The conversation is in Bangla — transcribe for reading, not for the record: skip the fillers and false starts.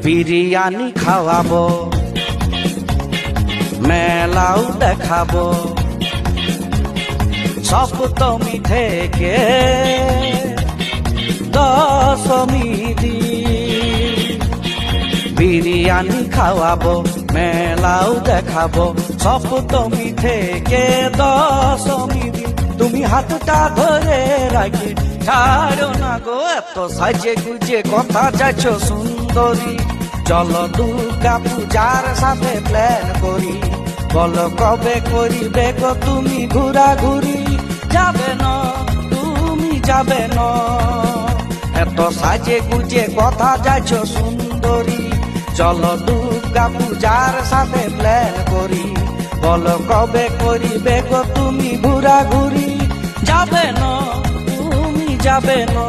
বিরিয়ানি খাওয়াবো, মেলাও দেখাবো, সপ্তমী থেকে দশমী দিন। বিরিয়ানি খাওয়াবো, মেলাও দেখাবো, সপ্তমী থেকে দশমী দিন। তুমি হাতটা ধরে রাখে ছাড়ো না গো, এত সাজে গুজে কথা যাচ্ছ সুন্দরী। চলো দুর্গা পূজার সাথে প্ল্যান করি, বলো কবে করিবে গো তুমি ঘোরাঘুরি। যাবে না তুমি যাবে না, এত সাজে গুজে কথা যাচ্ছ সুন্দরী। চলো দুর্গা পূজার সাথে প্ল্যান করি, বলো কবে করিবে গো তুমি ঘোরাঘুরি। যাবে না তুমি যাবে না।